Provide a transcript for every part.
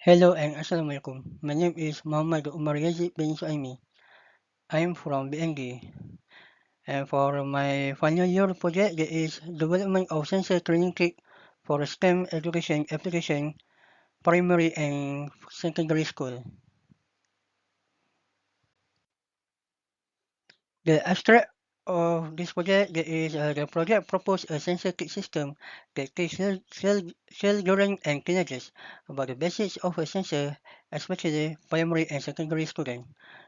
Hello and Assalamualaikum. My name is Muhammad Umar Yazid bin Suaimi. I am from BND. And for my final year project, there is development of sensor training kit for STEM education application, primary and secondary school. The abstract of this project there is the project proposed a sensor kit system that teaches children and teenagers about the basics of a sensor, especially primary and secondary students.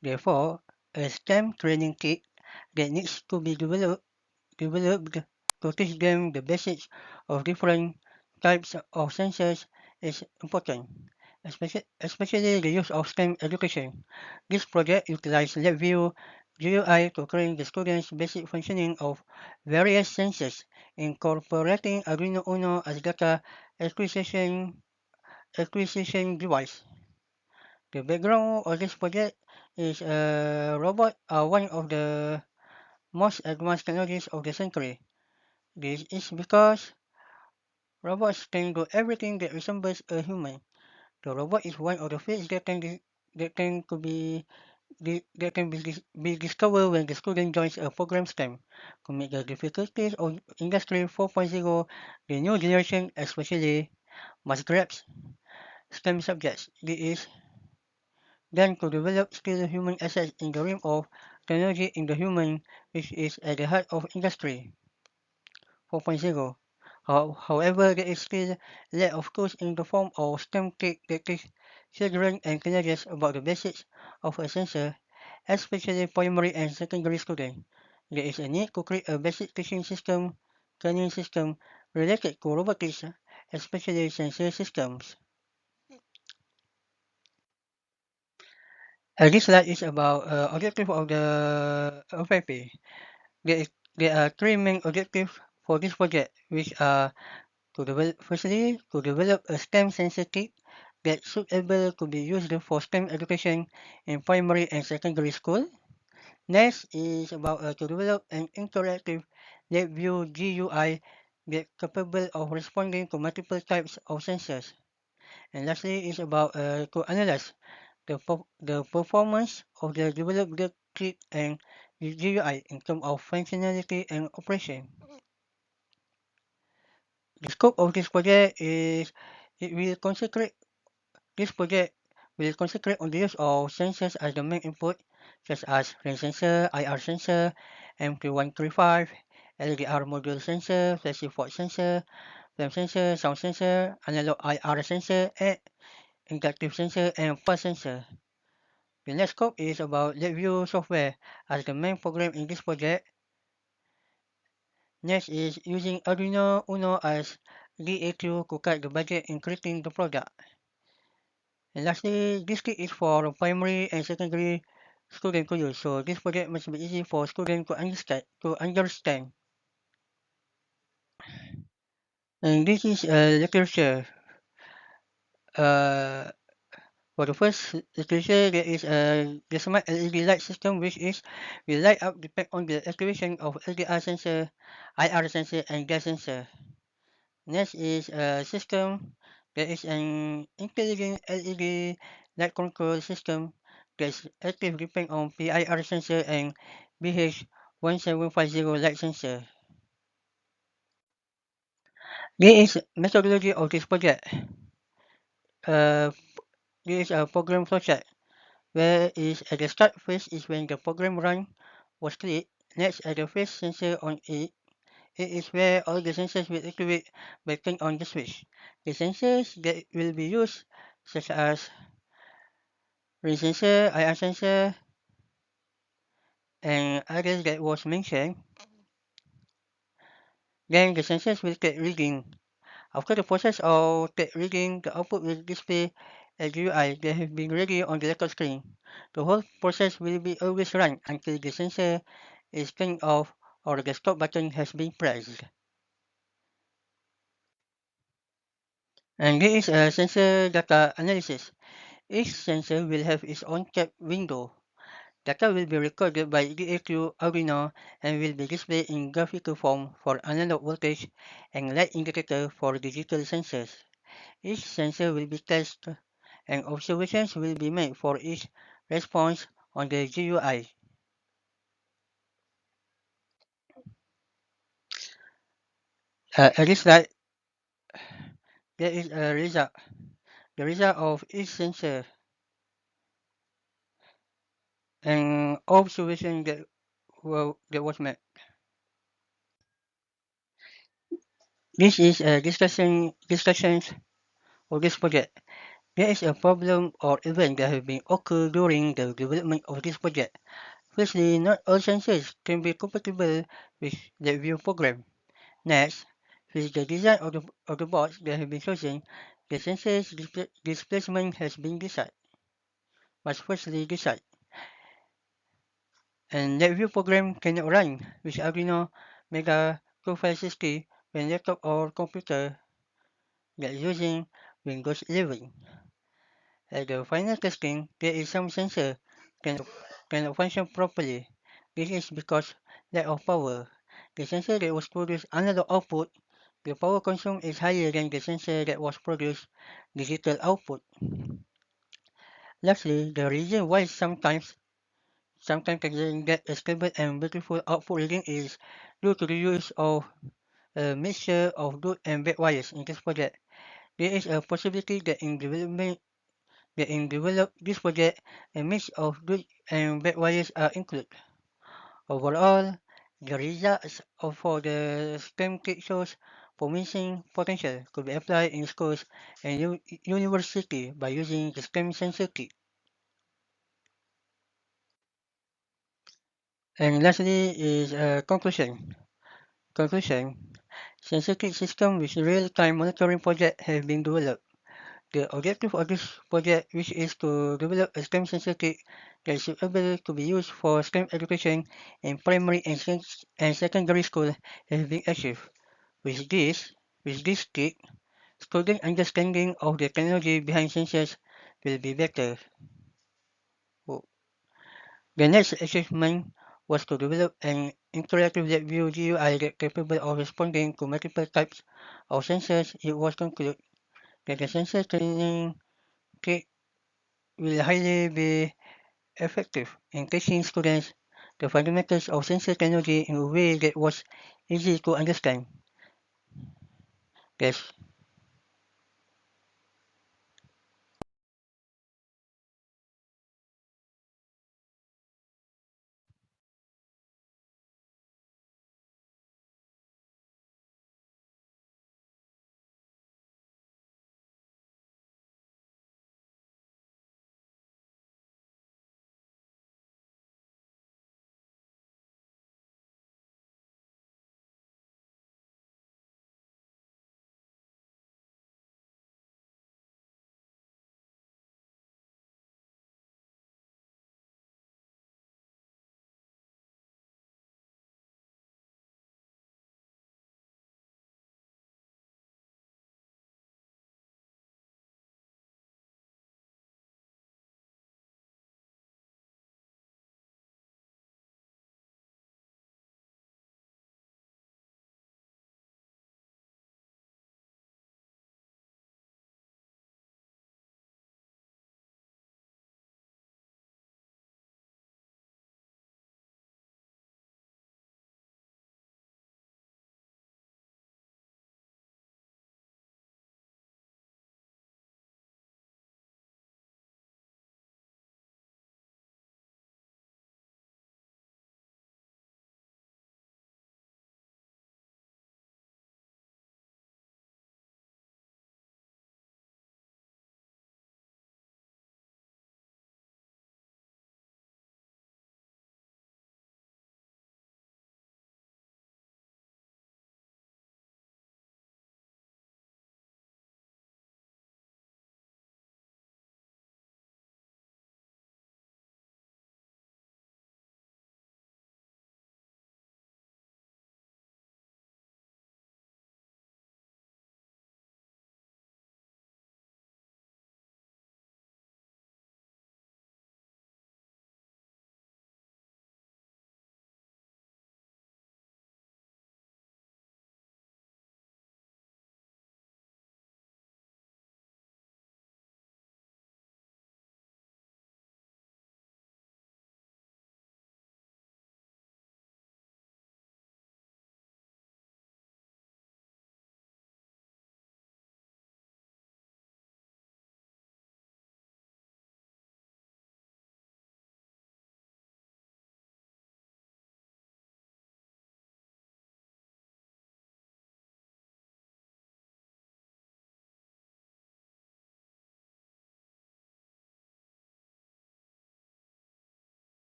Therefore, a STEM training kit that needs to be developed to teach them the basics of different types of sensors is important, especially the use of STEM education. This project utilizes Labview GUI to train the students basic functioning of various sensors, incorporating Arduino Uno as data acquisition device. The background of this project is a robot, one of the most advanced technologies of the century. This is because robots can do everything that resembles a human. The robot is one of the fields that can to be that can be discovered when the student joins a program STEM. To meet the difficulties of Industry 4.0, the new generation especially must grasp STEM subjects. This is then to develop skilled human assets in the realm of technology in the human, which is at the heart of Industry 4.0. However, there is still lack of tools in the form of STEM kit that teach children and teenagers about the basics of a sensor, especially primary and secondary students. There is a need to create a basic teaching system, training system related to robotics, especially sensor systems. This slide is about objective of the FIP. There, is, there are three main objectives for this project, which are to develop a STEM sensor kit that's suitable to be used for STEM education in primary and secondary school. Next is about to develop an interactive Labview GUI that's capable of responding to multiple types of sensors. And lastly is about to analyze the performance of the developed kit and the GUI in terms of functionality and operation. The scope of this project is it will concentrate This project will concentrate on the use of sensors as the main input, such as rain sensor, IR sensor, MQ135, LDR module sensor, passive fault sensor, flame sensor, sound sensor, analog IR sensor, and inductive sensor, and pulse sensor. The next scope is about Labview software as the main program in this project. Next is using Arduino Uno as DAQ to cut the budget in creating the product. And lastly, this kit is for primary and secondary students to use. So this project must be easy for students to understand. And this is a literature. Uh, for the first literature, there is the smart LED light system, which is will light up depend on the activation of LDR sensor, IR sensor, and gas sensor. Next is a system. There is an intelligent LED light control system that's active depending on PIR sensor and BH1750 light sensor. This is methodology of this project. Uh, this is a program flowchart where is at the start phase is when the program run was clicked. Next at the phase sensor on it. It is where all the sensors will activate by turning on the switch. The sensors that will be used such as rain sensor, IR sensor, and others that was mentioned. Then the sensors will take reading. After the process of take reading, the output will display a GUI that has been ready on the record screen. The whole process will be always run until the sensor is turned off or the stop button has been pressed. And this is a sensor data analysis. Each sensor will have its own cap window. Data will be recorded by DAQ Arduino and will be displayed in graphical form for analog voltage and light indicator for digital sensors. Each sensor will be tested and observations will be made for each response on the GUI. At this slide, there is a result. The result of each sensor and observation that was made. This is a discussions of this project. There is a problem or event that has been occurred during the development of this project. Firstly, not all sensors can be compatible with the Labview program. Next, with the design of the boards that have been chosen, the sensor's displacement has been decided. Was firstly decided. And Labview program cannot run with Arduino Mega 2560 when laptop or computer that using Windows 11. At the final testing, there is some sensor cannot function properly. This is because lack of power. The sensor that was produced analog output, the power consumed is higher than the sensor that was produced digital output. Lastly, the reason why sometimes can get a stable and beautiful output reading is due to the use of a mixture of good and bad wires in this project. There is a possibility that in develop this project, a mix of good and bad wires are included. Overall, the results for the STEM kit shows promising potential could be applied in schools and university by using the STEM sensor kit. And lastly is a conclusion. Conclusion. Sensor kit system with real-time monitoring project have been developed. The objective of this project, which is to develop a STEM sensor kit that is able to be used for STEM education in primary and secondary school, has been achieved. With this kit, student understanding of the technology behind sensors will be better. Oh. The next achievement was to develop an interactive Labview GUI that capable of responding to multiple types of sensors. It was concluded that the sensor training kit will highly be effective in teaching students the fundamentals of sensor technology in a way that was easy to understand. Yes.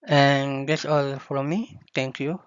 And that's all from me. Thank you.